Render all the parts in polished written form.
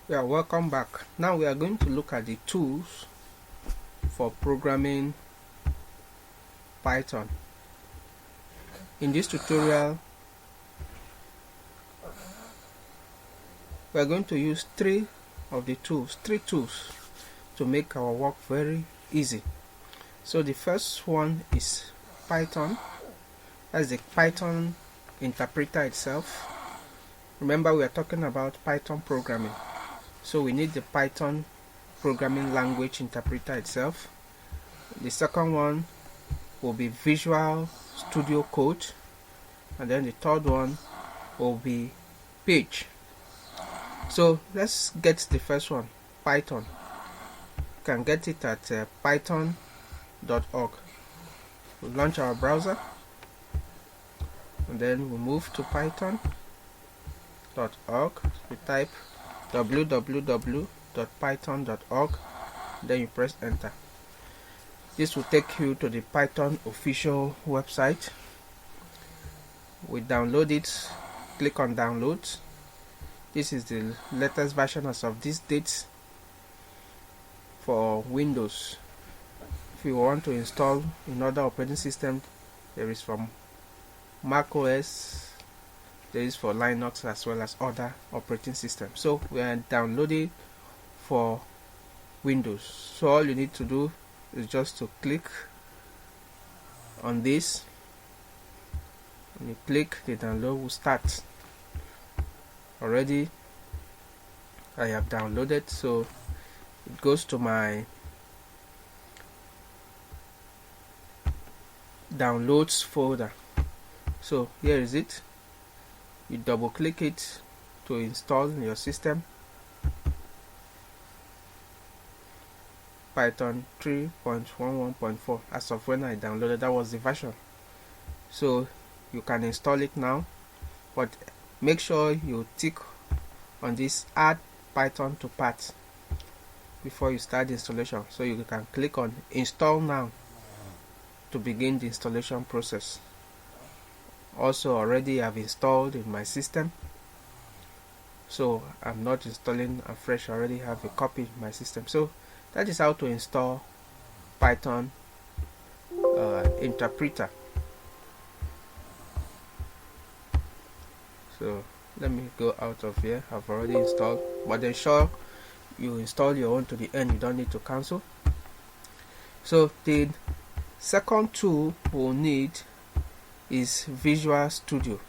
Yeah, welcome back. Now we are going to look at the tools for programming Python. In this tutorial, we are going to use three tools to make our work very easy. So the first one is Python. That's the Python interpreter itself. Remember, we are talking about Python programming. So we need the Python programming language interpreter itself. The second one will be Visual Studio Code, and then the third one will be Page. So let's get the first one, Python. You can get it at python.org. We'll launch our browser, and then we move to python.org. We type www.python.org, then you press enter. This will take you to the Python official website. We download it, click on download. This is the latest version as of this date for Windows. If you want to install another operating system, there is from Mac OS, there is for Linux, as well as other operating systems. So we are downloading for Windows. So all you need to do is just to click on this. When you click, the download will start. Already I have downloaded, so it goes to my downloads folder. So here is it. You double click it to install in your system. Python 3.11.4 as of when I downloaded, that was the version. So you can install it now, but make sure you tick on this add Python to path before you start the installation. So you can click on install now to begin the installation process. Also, already I've installed in my system, so I'm not installing afresh. I already have a copy in my system. So that is how to install Python interpreter. So let me go out of here. I've already installed, but ensure you install your own to the end. You don't need to cancel. So the second tool we'll need is Visual Studio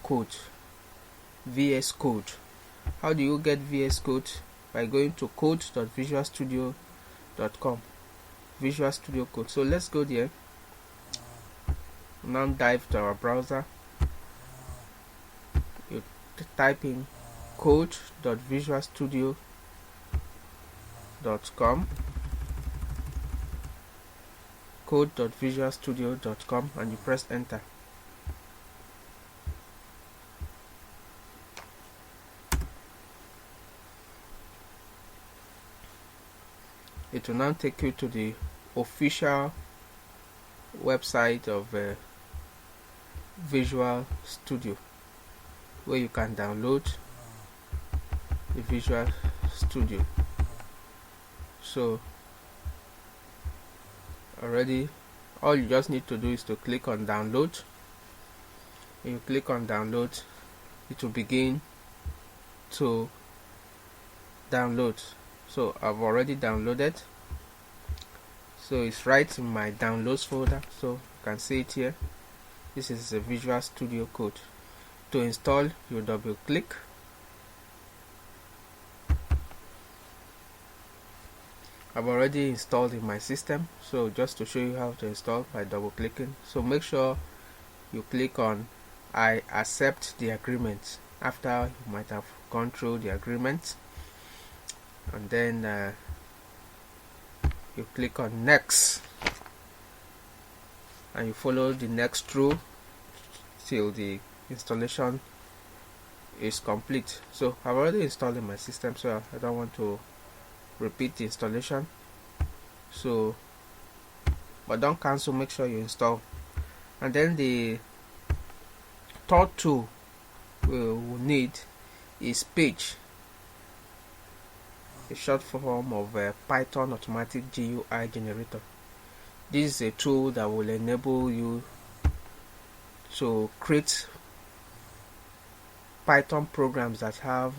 Code, VS Code. How do you get VS Code? By going to code.visualstudio.com, Visual Studio Code. So let's go there. Now dive to our browser. You type in code.visualstudio.com, code.visualstudio.com, and you press enter. It will now take you to the official website of Visual Studio, where you can download the Visual Studio. So already all you just need to do is to click on download. When you click on download, it will begin to download. So I've already downloaded, so it's right in my downloads folder. So you can see it here. This is the Visual Studio Code. To install, you double click. I've already installed in my system, so just to show you how to install by double clicking. So make sure you click on I accept the agreement after you might have gone through the agreement, and then you click on next, and you follow the next through till the installation is complete. So I've already installed in my system, so I don't want to repeat the installation. So but don't cancel, make sure you install. And then the third tool we will need is Page, a short form of Python Automatic GUI Generator. This is a tool that will enable you to create Python programs that have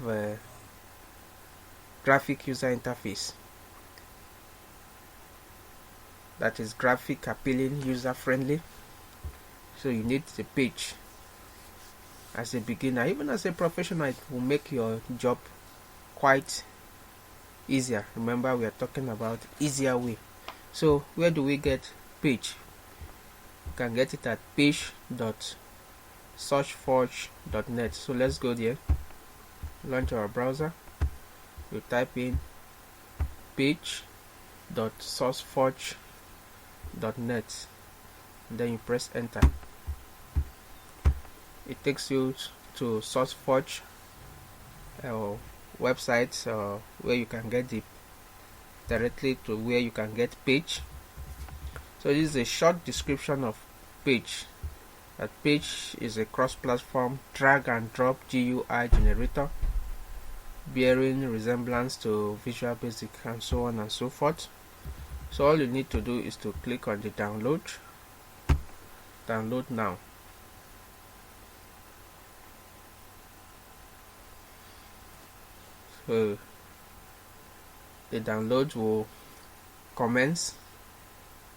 graphic user interface, that is graphic appealing, user friendly. So you need the Page. As a beginner, even as a professional, it will make your job quite easier. Remember, we are talking about easier way. So where do we get Page? You can get it at page.sourceforge.net. So let's go there, launch our browser, you type in page.sourceforge.net, and then you press enter. It takes you to SourceForge website where you can get directly to where you can get Page. So this is a short description of Page. That Page is a cross-platform drag and drop GUI generator bearing resemblance to Visual Basic and so on and so forth. So all you need to do is to click on the download now. So the download will commence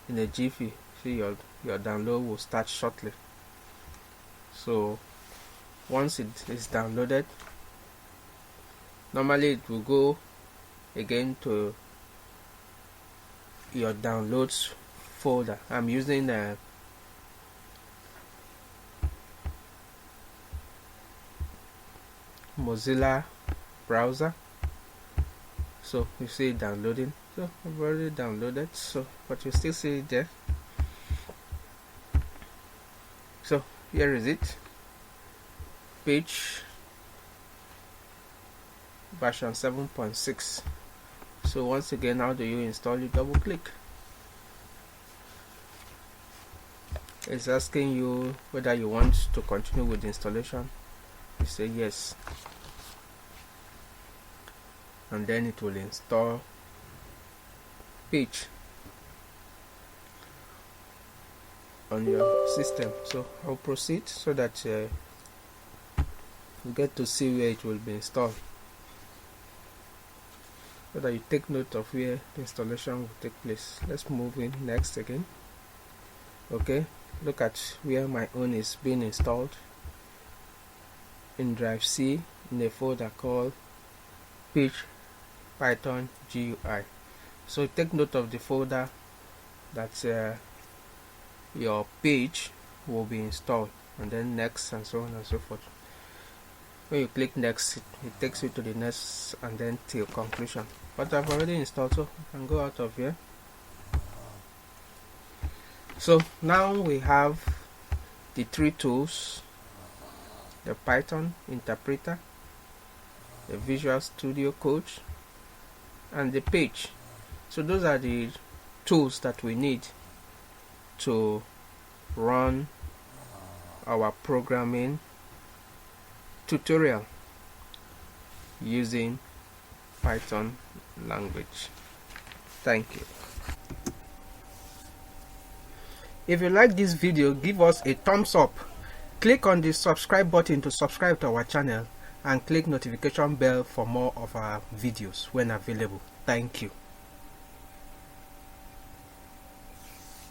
in a jiffy. See, your download will start shortly. So once it is downloaded, normally it will go again to your downloads folder. I'm using a Mozilla browser, so you see it downloading. So I've already downloaded, so but you still see it there. So here is it, Page version 7.6. So once again, how do you install? You double click. It's asking you whether you want to continue with the installation. You say yes, and then it will install Page on your system. So I'll proceed so that you get to see where it will be installed, so that you take note of where the installation will take place. Let's move in next again. Okay, look at where my own is being installed, in drive C, in a folder called Page Python GUI. So take note of the folder that your Page will be installed, and then next, and so on and so forth. When you click next, it takes you to the next and then till conclusion. But I've already installed, so I can go out of here. So now we have the three tools: the Python interpreter, the Visual Studio Code, and the Page. So those are the tools that we need to run our programming tutorial using Python language. Thank you. If you like this video, give us a thumbs up. Click on the subscribe button to subscribe to our channel, and click notification bell for more of our videos when available. Thank you.